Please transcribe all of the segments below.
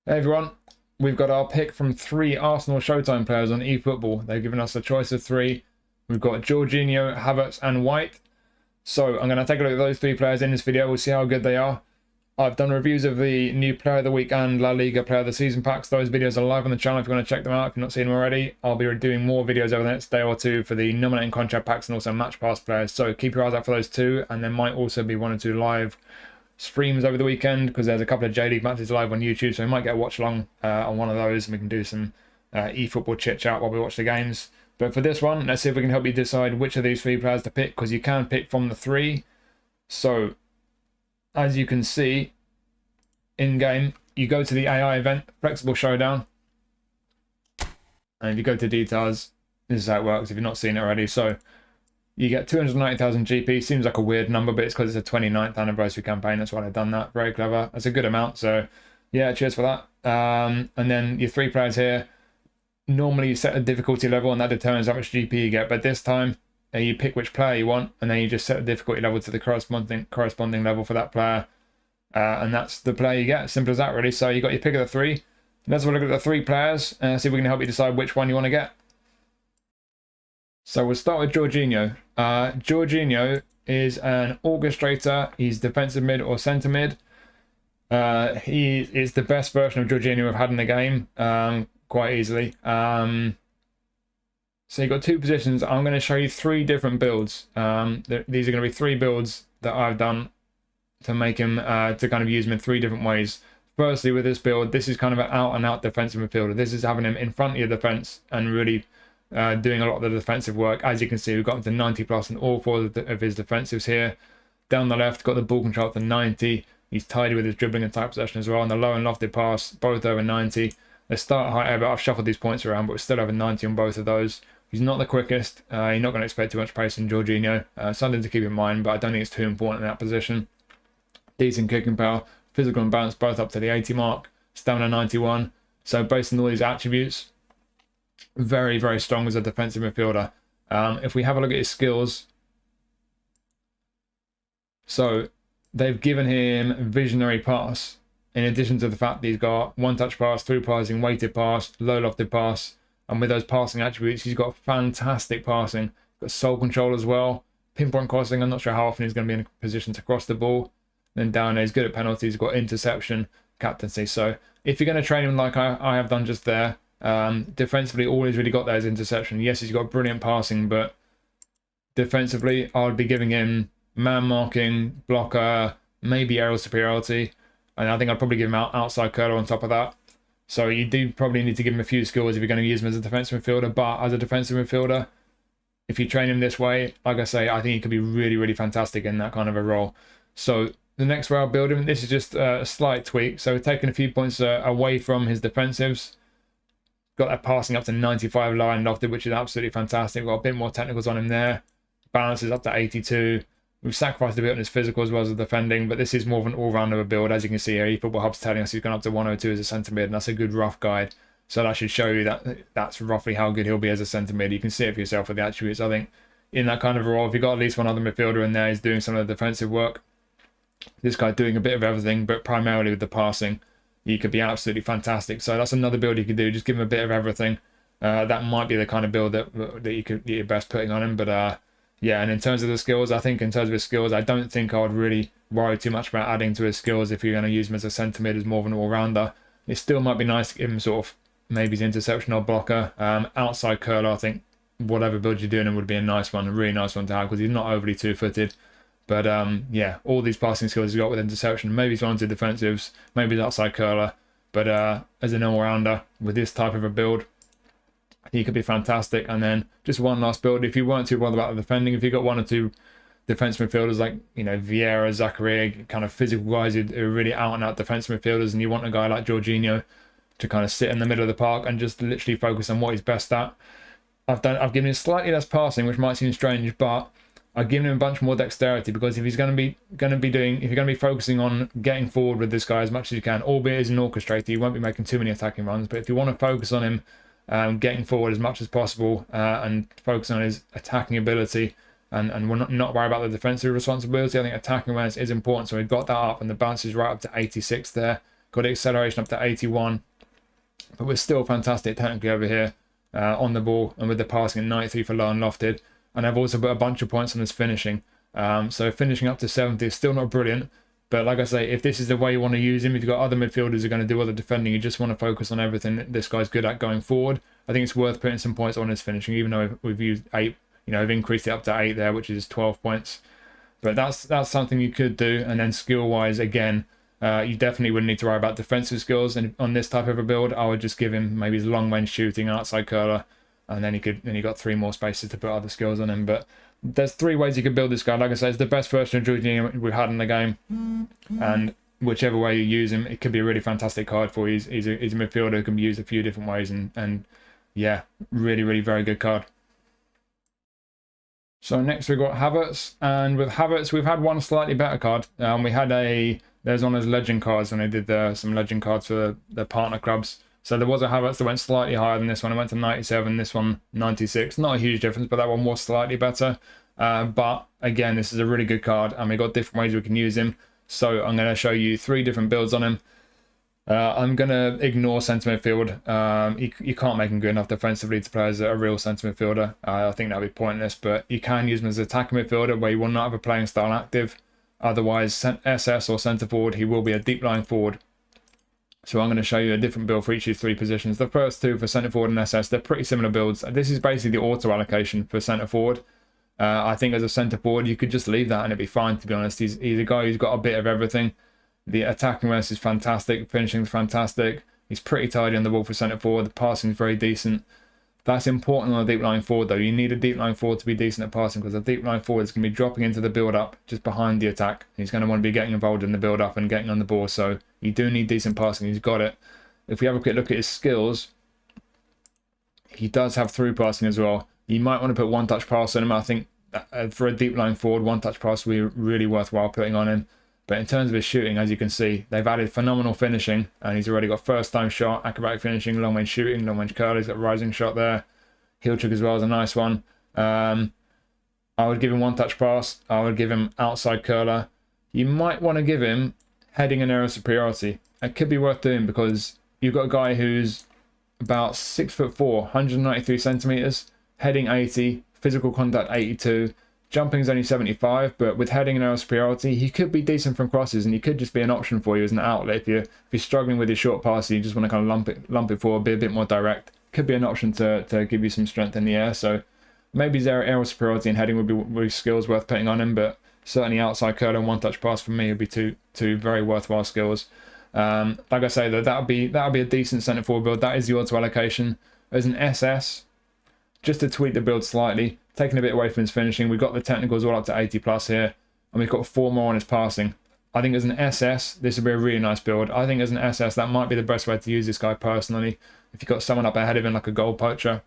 Hey everyone, we've got our pick from 3 Arsenal Showtime players on eFootball. They've given us a choice of 3. We've got Jorginho, Havertz and White. So I'm going to take a look at those 3 players in this video. We'll see how good they are. I've done reviews of the new Player of the Week and La Liga Player of the Season packs. Those videos are live on the channel if you want to check them out. If you've not seen them already, I'll be doing more videos over the next day or two for the nominating contract packs and also match pass players. So keep your eyes out for those too. And there might also be 1 or 2 live streams over the weekend because there's a couple of J League matches live on YouTube, so we might get a watch along on one of those and we can do some eFootball chit chat while we watch the games. But for this one, let's see if we can help you decide which of these 3 players to pick, because you can pick from the 3. So as you can see in game, you go to the AI event, Flexible Showdown, and if you go to details, this is how it works if you've not seen it already. So you get 290,000 GP. Seems like a weird number, but it's because it's a 29th anniversary campaign. That's why they've done that. Very clever. That's a good amount. So yeah, cheers for that. And then your 3 players here. Normally you set a difficulty level and that determines how much GP you get. But this time you pick which player you want and then you just set a difficulty level to the corresponding level for that player. And that's the player you get. Simple as that, really. So you got your pick of the 3. Let's have a look at the 3 players and see if we can help you decide which one you want to get. So we'll start with Jorginho. Jorginho is an orchestrator. He's defensive mid or centre mid. He is the best version of Jorginho we've had in the game, quite easily. So you've got 2 positions. I'm going to show you 3 different builds. These are going to be 3 builds that I've done to make him, to kind of use him in 3 different ways. Firstly, with this build, this is kind of an out-and-out defensive midfielder. This is having him in front of your defence and really doing a lot of the defensive work. As you can see, we've got him to 90 plus in all 4 of his defensives here. Down the left, got the ball control up to 90. He's tidy with his dribbling and tight possession as well. And the low and lofted pass, both over 90. They start high, but I've shuffled these points around, but we're still over 90 on both of those. He's not the quickest. You're not going to expect too much pace in Jorginho. Something to keep in mind, but I don't think it's too important in that position. Decent kicking power, physical and balance, both up to the 80 mark. Stamina 91. So based on all these attributes, very, very strong as a defensive midfielder. If we have a look at his skills, so they've given him visionary pass, in addition to the fact that he's got one-touch pass, through passing, weighted pass, low lofted pass, and with those passing attributes, he's got fantastic passing. Got soul control as well, pinpoint crossing. I'm not sure how often he's going to be in a position to cross the ball. Then down there, he's good at penalties. He's got interception, captaincy. So if you're going to train him like I have done just there, defensively, all he's really got there is interception. Yes, he's got brilliant passing, but defensively, I would be giving him man marking, blocker, maybe aerial superiority, and I think I'd probably give him outside curler on top of that. So you do probably need to give him a few skills if you're going to use him as a defensive midfielder. But as a defensive midfielder, if you train him this way, like I say, I think he could be really, really fantastic in that kind of a role. So the next way I'll build him, this is just a slight tweak. So we're taking a few points away from his defensives. Got that passing up to 95 line lofted, which is absolutely fantastic. Got a bit more technicals on him there. Balance is up to 82. We've sacrificed a bit on his physical as well as the defending, but this is more of an all-rounder build. As you can see here, eFootball Hub's telling us he's gone up to 102 as a centre mid, and that's a good rough guide. So that should show you that that's roughly how good he'll be as a centre mid. You can see it for yourself with the attributes. I think in that kind of a role, if you've got at least one other midfielder in there, he's doing some of the defensive work. This guy doing a bit of everything, but primarily with the passing, he could be absolutely fantastic. So that's another build you could do. Just give him a bit of everything. That might be the kind of build that you're best putting on him. But yeah, and in terms of the skills, I think in terms of his skills, I don't think I would really worry too much about adding to his skills if you're going to use him as a centre mid as more of an all-rounder. It still might be nice to give him sort of maybe his interception or blocker. Outside curler, I think whatever build you're doing him would be a nice one, a really nice one to have, because he's not overly two-footed. But yeah, all these passing skills he's got with interception. Maybe he's on to defensives, maybe he's outside curler. But as an all-rounder with this type of a build, he could be fantastic. And then just one last build. If you weren't too bothered about the defending, if you've got 1 or 2 defensive midfielders like, you know, Vieira, Zakaria, kind of physical guys who are really out-and-out defensive midfielders, and you want a guy like Jorginho to kind of sit in the middle of the park and just literally focus on what he's best at. I've given him slightly less passing, which might seem strange, but I've given him a bunch more dexterity, because if he's if you're going to be focusing on getting forward with this guy as much as you can, albeit as an orchestrator, you won't be making too many attacking runs. But if you want to focus on him getting forward as much as possible and focus on his attacking ability, and we're not worry about the defensive responsibility, I think attacking awareness is important. So we've got that up, and the balance is right up to 86 there. got the acceleration up to 81, but we're still fantastic technically over here on the ball, and with the passing at 93 for low and lofted. And I've also put a bunch of points on his finishing. So finishing up to 70 is still not brilliant, but like I say, if this is the way you want to use him, if you've got other midfielders who are going to do other defending, you just want to focus on everything that this guy's good at going forward, I think it's worth putting some points on his finishing, even though we've used 8, we've increased it up to 8 there, which is 12 points. But that's something you could do. And then skill-wise, again, you definitely wouldn't need to worry about defensive skills. And on this type of a build, I would just give him maybe his long-range shooting, outside curler, and then he got 3 more spaces to put other skills on him. But there's 3 ways you can build this guy. Like I said, it's the best version of Jorginho we've had in the game, and whichever way you use him, it could be a really fantastic card for you. He's a midfielder who can be used a few different ways, and yeah, really, really very good card. So next we've got Havertz, and with Havertz we've had one slightly better card. We had there's one of his legend cards when they did some legend cards for the partner clubs. So there was a Havertz that went slightly higher than this one. It went to 97, this one 96. Not a huge difference, but that one was slightly better. But again, this is a really good card, and we've got different ways we can use him. So I'm going to show you 3 different builds on him. I'm going to ignore centre midfield. You can't make him good enough defensively to play as a real centre midfielder. I think that would be pointless, but you can use him as an attacking midfielder where you will not have a playing style active. Otherwise, SS or centre forward, he will be a deep lying forward. So I'm going to show you a different build for each of these 3 positions. The first 2 for centre forward and SS, they're pretty similar builds. This is basically the auto allocation for centre forward. I think as a centre forward, you could just leave that and it'd be fine, to be honest. He's a guy who's got a bit of everything. The attacking awareness is fantastic, finishing is fantastic. He's pretty tidy on the ball for centre forward. The passing is very decent. That's important on a deep line forward, though. You need a deep line forward to be decent at passing, because a deep line forward is going to be dropping into the build-up just behind the attack. He's going to want to be getting involved in the build-up and getting on the ball, so you do need decent passing. He's got it. If we have a quick look at his skills, he does have through passing as well. You might want to put one-touch pass on him. I think for a deep line forward, one-touch pass will be really worthwhile putting on him. But in terms of his shooting, as you can see, they've added phenomenal finishing, and he's already got first-time shot, acrobatic finishing, long-range shooting, long-range curl. He's got rising shot there. Heel trick as well is a nice one. I would give him one-touch pass. I would give him outside curler. You might want to give him heading and aerial superiority. It could be worth doing, because you've got a guy who's about 6'4", 193 centimeters, heading 80, physical contact 82. Jumping is only 75, but with heading and aerial superiority, he could be decent from crosses, and he could just be an option for you as an outlet. If you're struggling with your short pass, you just want to kind of lump it forward, be a bit more direct. Could be an option to give you some strength in the air. So maybe his aerial superiority and heading would be skills worth putting on him, but certainly outside curl and one-touch pass for me would be two very worthwhile skills. Like I say, that would be a decent centre forward build. That is the auto allocation. As an SS, just to tweak the build slightly, taking a bit away from his finishing, we've got the technicals all up to 80 plus here, and we've got 4 more on his passing. I think as an SS, this would be a really nice build. I think as an SS, that might be the best way to use this guy personally. If you've got someone up ahead of him like a goal poacher,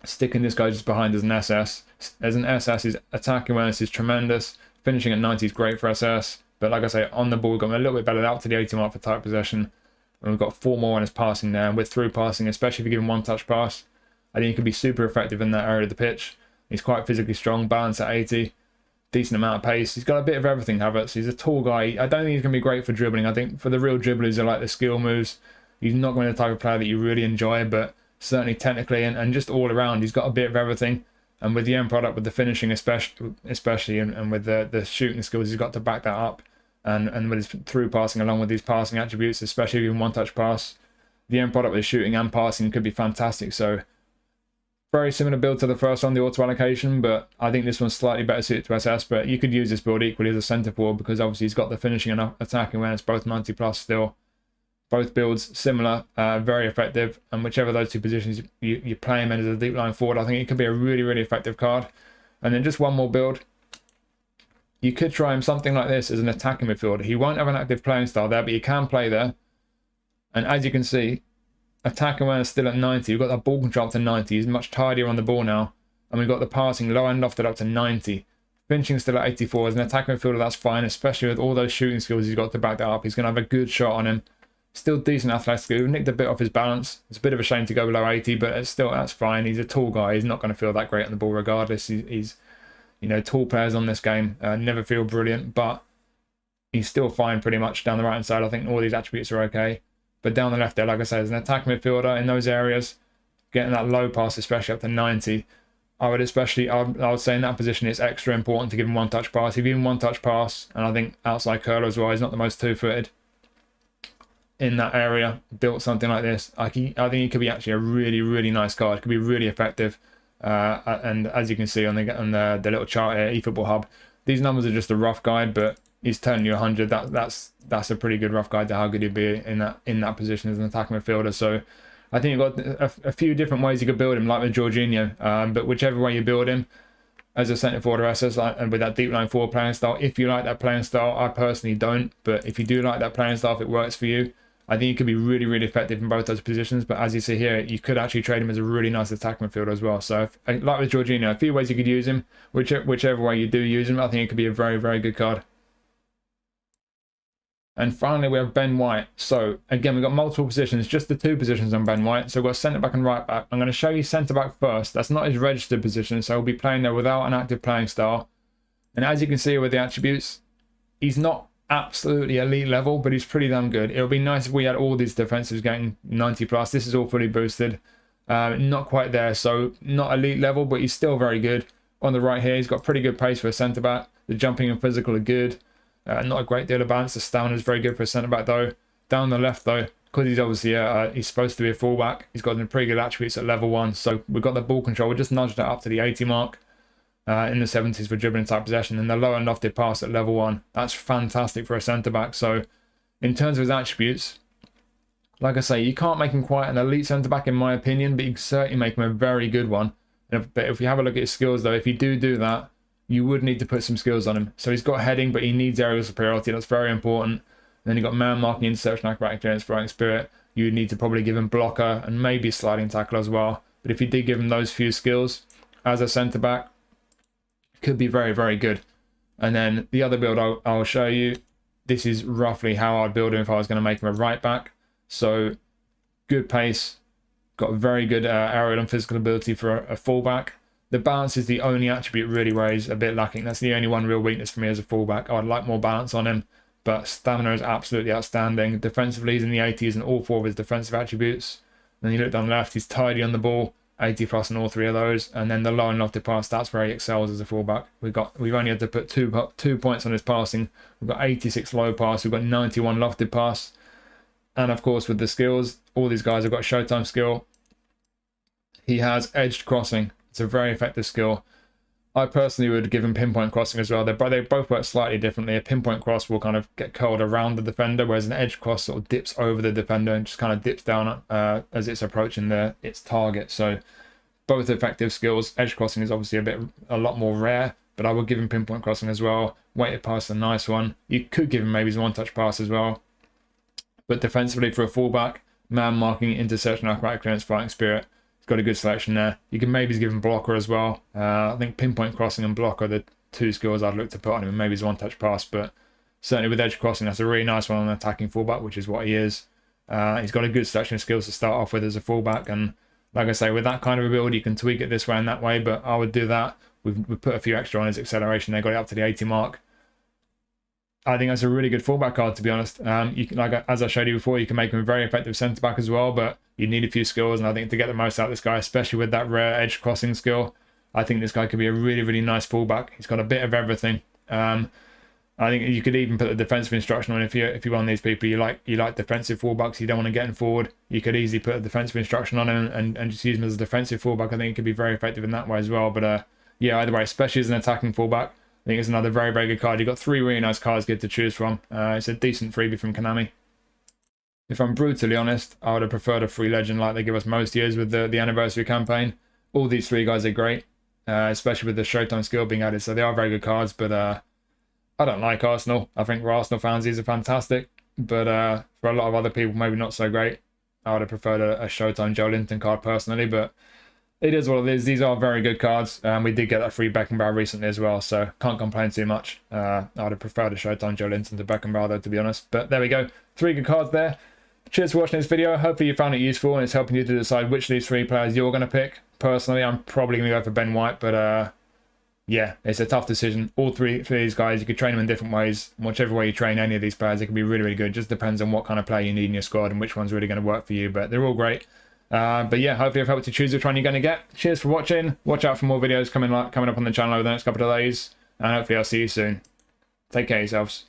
sticking this guy just behind as an SS. As an SS, his attacking awareness is tremendous. Finishing at 90 is great for SS. But like I say, on the ball, we've got him a little bit better out to the 80 mark for tight possession. And we've got 4 more on his passing there. And with through passing, especially if you give him one-touch pass, I think he could be super effective in that area of the pitch. He's quite physically strong, balance at 80, decent amount of pace. He's got a bit of everything, Havertz. He's a tall guy. I don't think he's going to be great for dribbling. I think for the real dribblers who like the skill moves, he's not going to be the type of player that you really enjoy, but certainly technically and just all around, he's got a bit of everything. And with the end product, with the finishing especially and with the shooting skills, he's got to back that up. And with his through passing, along with these passing attributes, especially even one-touch pass, the end product with shooting and passing could be fantastic. So very similar build to the first one, the auto allocation, but I think this one's slightly better suited to SS. But you could use this build equally as a centre forward, because obviously he's got the finishing and attacking awareness, both 90 plus still. Both builds similar, very effective, and whichever of those 2 positions you play him in as a deep line forward, I think it could be a really, really effective card. And then just one more build. You could try him something like this as an attacking midfielder. He won't have an active playing style there, but he can play there. And as you can see, attack awareness still at 90. We've got that ball control up to 90. He's much tidier on the ball now. And we've got the passing low and lofted up to 90. Finishing still at 84. As an attacking midfielder, that's fine, especially with all those shooting skills he's got to back that up. He's going to have a good shot on him. Still decent athletically. We've nicked a bit off his balance. It's a bit of a shame to go below 80, but that's fine. He's a tall guy. He's not going to feel that great on the ball regardless. He's tall players on this game never feel brilliant, but he's still fine pretty much down the right hand side. I think all these attributes are okay. But down the left there, like I said, as an attacking midfielder in those areas, getting that low pass, especially up to 90, I would say in that position it's extra important to give him one touch pass. If you give him one touch pass, and I think outside curler as well, he's not the most two-footed in that area, built something like this, I think he could be actually a really, really nice card. It could be really effective. And as you can see on the little chart here, eFootball Hub, these numbers are just a rough guide, but he's telling you 100. That's a pretty good rough guide to how good he'd be in that position as an attacking midfielder. So I think you've got a few different ways you could build him, like with Jorginho. But whichever way you build him, as a centre forward or SS, and with that deep line forward playing style, if you like that playing style, I personally don't. But if you do like that playing style, if it works for you, I think he could be really, really effective in both those positions. But as you see here, you could actually trade him as a really nice attacking midfielder as well. So, like with Jorginho, a few ways you could use him. Whichever way you do use him, I think it could be a very, very good card. And finally, we have Ben White. So, again, we've got multiple positions, just the 2 positions on Ben White. So, we've got centre back and right back. I'm going to show you centre back first. That's not his registered position, so he'll be playing there without an active playing style. And as you can see with the attributes, he's not absolutely elite level, but he's pretty damn good. It would be nice if we had all these defensives getting 90 plus. This is all fully boosted. Not quite there, so not elite level, but he's still very good. On the right here, he's got pretty good pace for a centre back. The jumping and physical are good. Not a great deal of balance. The stamina is very good for a centre back though. Down the left though, because he's obviously he's supposed to be a fullback, he's got some pretty good attributes at level 1. So we've got the ball control. We just nudged that up to the 80 mark. In the 70s for dribbling type possession, and the low and lofted pass at level 1. That's fantastic for a centre back. So in terms of his attributes, like I say, you can't make him quite an elite centre back in my opinion, but you can certainly make him a very good one. But if you have a look at his skills though, if you do that, you would need to put some skills on him. So he's got heading, but he needs aerial superiority. That's very important. And then you've got man marking, interception, acrobatic clearance, fighting spirit. You would need to probably give him blocker and maybe sliding tackle as well. But if you did give him those few skills as a centre back, could be very, very good. And then the other build I'll show you, this is roughly how I'd build him if I was going to make him a right back. So good pace, got very good aerial and physical ability for a fullback. The balance is the only attribute really where he's a bit lacking. That's the only one real weakness for me as a fullback. I'd like more balance on him, but stamina is absolutely outstanding. Defensively, he's in the 80s in all 4 of his defensive attributes. And then you look down the left, he's tidy on the ball. 80 plus in all 3 of those, and then the low and lofted pass, that's where he excels as a fullback. We've only had to put 2 points on his passing. We've got 86 low pass, we've got 91 lofted pass, and of course with the skills, all these guys have got Showtime skill. He has edged crossing. It's a very effective skill. I personally would give him pinpoint crossing as well. They both work slightly differently. A pinpoint cross will kind of get curled around the defender, whereas an edge cross sort of dips over the defender and just kind of dips down as it's approaching its target. So both effective skills. Edge crossing is obviously a lot more rare, but I would give him pinpoint crossing as well. Weighted pass is a nice one. You could give him maybe his one-touch pass as well. But defensively for a fullback, man marking, interception, acrobatic clearance, fighting spirit. Got a good selection there. You can maybe give him blocker as well. I think pinpoint crossing and blocker are the 2 skills I'd look to put on him, and maybe his one-touch pass, but certainly with edge crossing, that's a really nice one on an attacking fullback, which is what he is. He's got a good selection of skills to start off with as a fullback, and like I say, with that kind of a build, you can tweak it this way and that way, but I would do that. We've put a few extra on his acceleration. They got it up to the 80 mark. I think that's a really good fullback card, to be honest. You can, as I showed you before, you can make him a very effective centre back as well, but you need a few skills, and I think to get the most out of this guy, especially with that rare edge crossing skill, I think this guy could be a really, really nice fullback. He's got a bit of everything. I think you could even put the defensive instruction on if you're one of these people you like defensive fullbacks, you don't want to get him forward. You could easily put a defensive instruction on him and just use him as a defensive fullback. I think it could be very effective in that way as well. But yeah, either way, especially as an attacking fullback, I think it's another very, very good card. You've got 3 really nice cards good to choose from. It's a decent freebie from Konami. If I'm brutally honest, I would have preferred a free legend like they give us most years with the anniversary campaign. All these 3 guys are great, especially with the Showtime skill being added. So they are very good cards, but I don't like Arsenal. I think for Arsenal fans, these are fantastic. But for a lot of other people, maybe not so great. I would have preferred a Showtime Joe Linton card personally, but it is what it is. These are very good cards. We did get that free Beckenbauer recently as well, so can't complain too much. I would have preferred a Showtime Joe Linton to Beckenbauer, though, to be honest. But there we go. 3 good cards there. Cheers for watching this video. Hopefully you found it useful and it's helping you to decide which of these 3 players you're going to pick. Personally, I'm probably going to go for Ben White, but yeah, it's a tough decision. All three for these guys, you could train them in different ways. Whichever way you train any of these players, it can be really, really good. Just depends on what kind of player you need in your squad and which one's really going to work for you. But they're all great. But yeah, hopefully I've helped you choose which one you're going to get. Cheers for watching. Watch out for more videos coming up on the channel over the next couple of days. And hopefully I'll see you soon. Take care of yourselves.